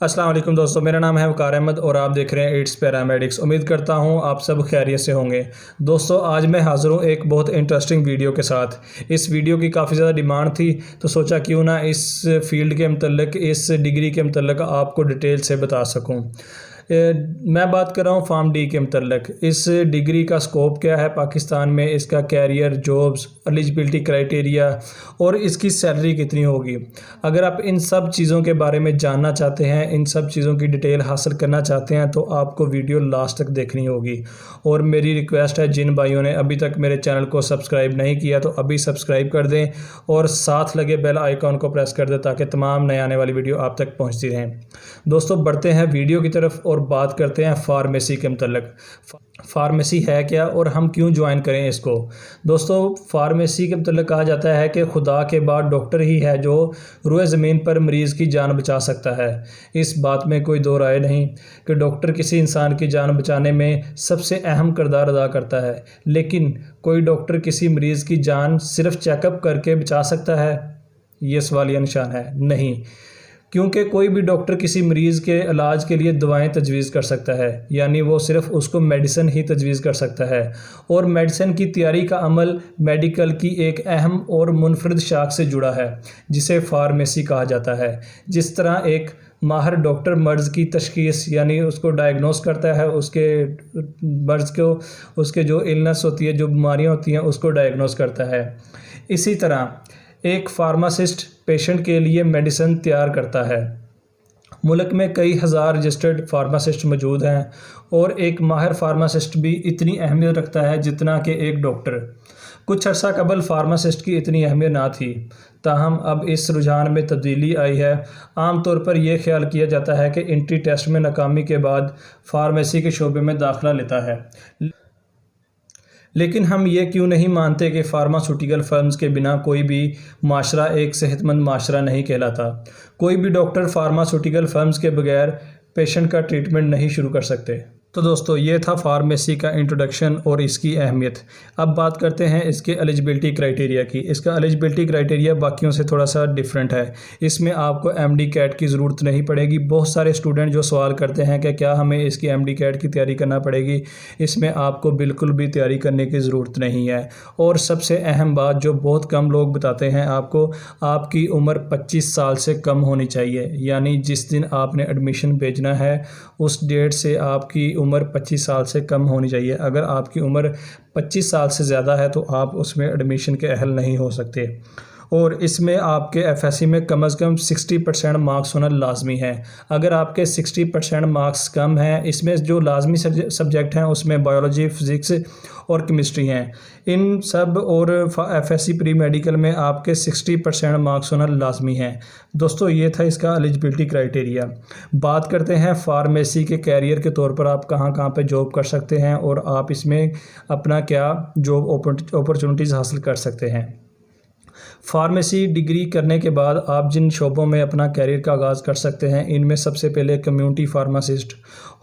अस्सलाम वालेकुम दोस्तों, मेरा नाम है वकार अहमद और आप देख रहे हैं इट्स पैरामेडिक्स। उम्मीद करता हूं आप सब खैरियत से होंगे। दोस्तों, आज मैं हाज़िर हूं एक बहुत इंटरेस्टिंग वीडियो के साथ। इस वीडियो की काफ़ी ज़्यादा डिमांड थी, तो सोचा क्यों ना इस फील्ड के मतलब, इस डिग्री के मतलब आपको डिटेल से बता सकूँ। मैं बात कर रहा हूँ फार्म डी के मतलब। इस डिग्री का स्कोप क्या है पाकिस्तान में, इसका कैरियर, जॉब्स, एलिजिबिलिटी क्राइटेरिया और इसकी सैलरी कितनी होगी। अगर आप इन सब चीज़ों के बारे में जानना चाहते हैं, इन सब चीज़ों की डिटेल हासिल करना चाहते हैं, तो आपको वीडियो लास्ट तक देखनी होगी। और मेरी रिक्वेस्ट है, जिन भाइयों ने अभी तक मेरे चैनल को सब्सक्राइब नहीं किया तो अभी सब्सक्राइब कर दें और साथ लगे बेल आइकॉन को प्रेस कर दें ताकि तमाम नए आने वाली वीडियो आप तक पहुँचती रहें। दोस्तों, बढ़ते हैं वीडियो की तरफ और बात करते हैं फार्मेसी के मतलब। फार्मेसी है क्या और हम क्यों ज्वाइन करें इसको। दोस्तों, फार्मेसी के मतलब कहा जाता है कि खुदा के बाद डॉक्टर ही है जो रुए ज़मीन पर मरीज़ की जान बचा सकता है। इस बात में कोई दो राय नहीं कि डॉक्टर किसी इंसान की जान बचाने में सबसे अहम किरदार अदा करता है। लेकिन कोई डॉक्टर किसी मरीज़ की जान सिर्फ चेकअप करके बचा सकता है? ये सवालिया निशान है। नहीं, क्योंकि कोई भी डॉक्टर किसी मरीज़ के इलाज के लिए दवाएं तजवीज़ कर सकता है, यानी वो सिर्फ उसको मेडिसिन ही तजवीज़ कर सकता है। और मेडिसिन की तैयारी का अमल मेडिकल की एक अहम और मुनफरद शाख से जुड़ा है जिसे फार्मेसी कहा जाता है। जिस तरह एक माहिर डॉक्टर मर्ज़ की तशख़ीस यानी उसको डायग्नोस करता है, उसके मर्ज़ को, उसके जो इलनेस होती है, जो बीमारियाँ होती हैं, उसको डायग्नोस करता है। इसी तरह एक फार्मासिस्ट पेशेंट के लिए मेडिसिन तैयार करता है। मुल्क में कई हज़ार रजिस्टर्ड फार्मासिस्ट मौजूद हैं और एक माहिर फार्मासिस्ट भी इतनी अहमियत रखता है जितना कि एक डॉक्टर। कुछ अर्सा कबल फार्मासिस्ट की इतनी अहमियत ना थी, ताहम अब इस रुझान में तब्दीली आई है। आम तौर पर यह ख्याल किया जाता है कि एंट्री टेस्ट में नाकामी के बाद फार्मेसी के शोबे में दाखिला लेता है। लेकिन हम ये क्यों नहीं मानते कि फार्मास्यूटिकल फर्म्स के बिना कोई भी माशरा एक सेहतमंद माशरा नहीं कहलाता। कोई भी डॉक्टर फार्मास्यूटिकल फर्म्स के बगैर पेशेंट का ट्रीटमेंट नहीं शुरू कर सकते। तो दोस्तों, ये था फार्मेसी का इंट्रोडक्शन और इसकी अहमियत। अब बात करते हैं इसके एलिजिबिलिटी क्राइटेरिया की। इसका एलिजिबिलिटी क्राइटेरिया बाकियों से थोड़ा सा डिफरेंट है। इसमें आपको एमडी कैट की ज़रूरत नहीं पड़ेगी। बहुत सारे स्टूडेंट जो सवाल करते हैं कि क्या हमें इसकी एमडी कैट की तैयारी करना पड़ेगी, इसमें आपको बिल्कुल भी तैयारी करने की ज़रूरत नहीं है। और सबसे अहम बात जो बहुत कम लोग बताते हैं आपको, आपकी उम्र 25 साल से कम होनी चाहिए। यानी जिस दिन आपने एडमिशन भेजना है उस डेट से आपकी उम्र 25 साल से कम होनी चाहिए। अगर आपकी उम्र 25 साल से ज़्यादा है तो आप उसमें एडमिशन के अहल नहीं हो सकते। और इसमें आपके एफएससी में कम से कम 60% मार्क्स होना लाजमी है। अगर आपके 60% मार्क्स कम हैं, इसमें जो लाजमी सब्जेक्ट हैं उसमें बायोलॉजी, फ़िज़िक्स और केमिस्ट्री हैं, इन सब और एफएससी प्री मेडिकल में आपके 60% मार्क्स होना लाजमी है। दोस्तों, ये था इसका एलिजिबिलिटी क्राइटेरिया। बात करते हैं फार्मेसी के कैरियर के तौर पर आप कहाँ कहाँ पे जॉब कर सकते हैं और आप इसमें अपना क्या जॉब अपॉर्चुनिटीज़ हासिल कर सकते हैं। फार्मेसी डिग्री करने के बाद आप जिन शोबों में अपना कैरियर का आगाज़ कर सकते हैं, इनमें सबसे पहले कम्युनिटी फार्मासिस्ट,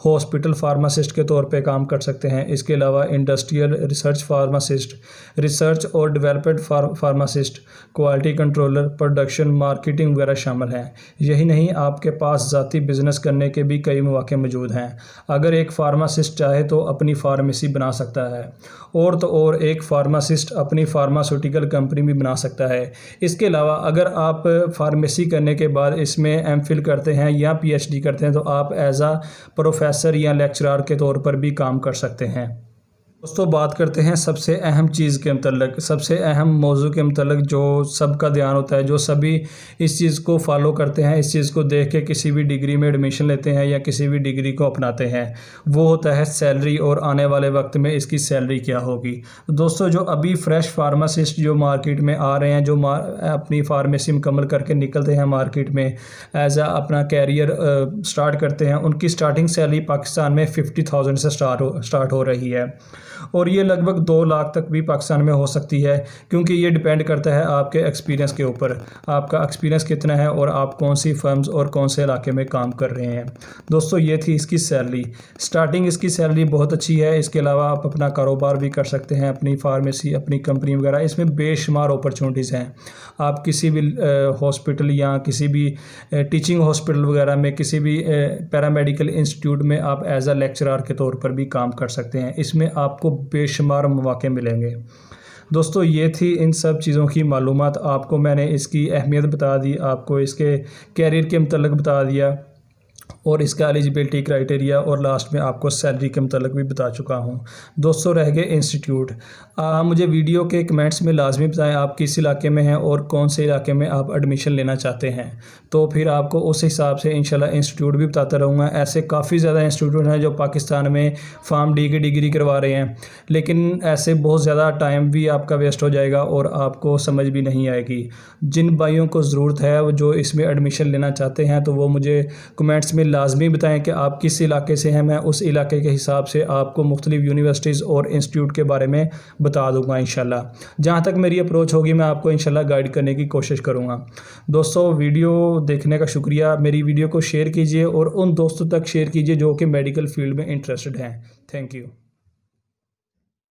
हॉस्पिटल फार्मासिस्ट के तौर पे काम कर सकते हैं। इसके अलावा इंडस्ट्रियल रिसर्च फार्मासिस्ट, रिसर्च और development pharmacist, quality controller, production, marketing वगैरह शामिल हैं। यही नहीं, आपके पास ज़ाती बिज़नेस करने के भी कई मौके मौजूद हैं। अगर एक फार्मासिस्ट चाहे तो अपनी फार्मेसी बना सकता है, और तो और एक फार्मासिस्ट अपनी फार्मास्यूटिकल कंपनी भी बना सकता है। इसके अलावा अगर आप फार्मेसी करने के बाद इसमें एमफिल करते हैं या पीएचडी करते हैं तो आप एज आ प्रोफेसर या लेक्चरर के तौर पर भी काम कर सकते हैं। दोस्तों, बात करते हैं सबसे अहम चीज़ के मतलब, सबसे अहम मौजू के मतलब जो सबका ध्यान होता है, जो सभी इस चीज़ को फॉलो करते हैं, इस चीज़ को देख के किसी भी डिग्री में एडमिशन लेते हैं या किसी भी डिग्री को अपनाते हैं, वो होता है सैलरी और आने वाले वक्त में इसकी सैलरी क्या होगी। दोस्तों, जो अभी फ्रेश फार्मासिस्ट जो मार्केट में आ रहे हैं, जो अपनी फार्मेसी मुकम्मल करके निकलते हैं मार्केट में, एज अपना कैरियर स्टार्ट करते हैं, उनकी स्टार्टिंग सैलरी पाकिस्तान में 50,000 से स्टार्ट हो रही है। और ये लगभग 2 लाख तक भी पाकिस्तान में हो सकती है, क्योंकि ये डिपेंड करता है आपके एक्सपीरियंस के ऊपर, आपका एक्सपीरियंस कितना है और आप कौन सी फर्म्स और कौन से इलाके में काम कर रहे हैं। दोस्तों ये थी इसकी सैलरी, स्टार्टिंग इसकी सैलरी बहुत अच्छी है। इसके अलावा आप अपना कारोबार भी कर सकते हैं, अपनी फार्मेसी, अपनी कंपनी वगैरह, इसमें बेशुमार अपॉर्चुनिटीज़ हैं। आप किसी भी हॉस्पिटल या किसी भी टीचिंग हॉस्पिटल वगैरह में, किसी भी पैरामेडिकल इंस्टीट्यूट में आप एज अ लेक्चरर के तौर पर भी काम कर सकते हैं। इसमें आपको बेशुमार मौके मिलेंगे। दोस्तों ये थी इन सब चीज़ों की मालूमात, आपको मैंने इसकी अहमियत बता दी, आपको इसके कैरियर के मतलब बता दिया और इसका एलिजिबिलिटी क्राइटेरिया, और लास्ट में आपको सैलरी के मतलब भी बता चुका हूँ। दोस्तों रह गए इंस्टीट्यूट। मुझे वीडियो के कमेंट्स में लाजमी बताएं आप किस इलाके में हैं और कौन से इलाके में आप एडमिशन लेना चाहते हैं, तो फिर आपको उस हिसाब से इंशाल्लाह इंस्टीट्यूट भी बताता रहूँगा। ऐसे काफ़ी ज़्यादा इंस्टीट्यूट हैं जो पाकिस्तान में फार्म डी की डिग्री करवा रहे हैं, लेकिन ऐसे बहुत ज़्यादा टाइम भी आपका वेस्ट हो जाएगा और आपको समझ भी नहीं आएगी। जिन भाइयों को ज़रूरत है जो इसमें एडमिशन लेना चाहते हैं, तो वो मुझे कमेंट्स में लाजमी बताएं कि आप किस इलाके से हैं। मैं उस इलाके के हिसाब से आपको मुख्तलिफ यूनिवर्सिटीज़ और इंस्टीट्यूट के बारे में बता दूंगा इंशाल्लाह। जहाँ तक मेरी अप्रोच होगी मैं आपको इंशाल्लाह गाइड करने की कोशिश करूँगा। दोस्तों वीडियो देखने का शुक्रिया। मेरी वीडियो को शेयर कीजिए और उन दोस्तों तक शेयर कीजिए जो कि मेडिकल फील्ड में इंटरेस्टेड हैं। Thank you.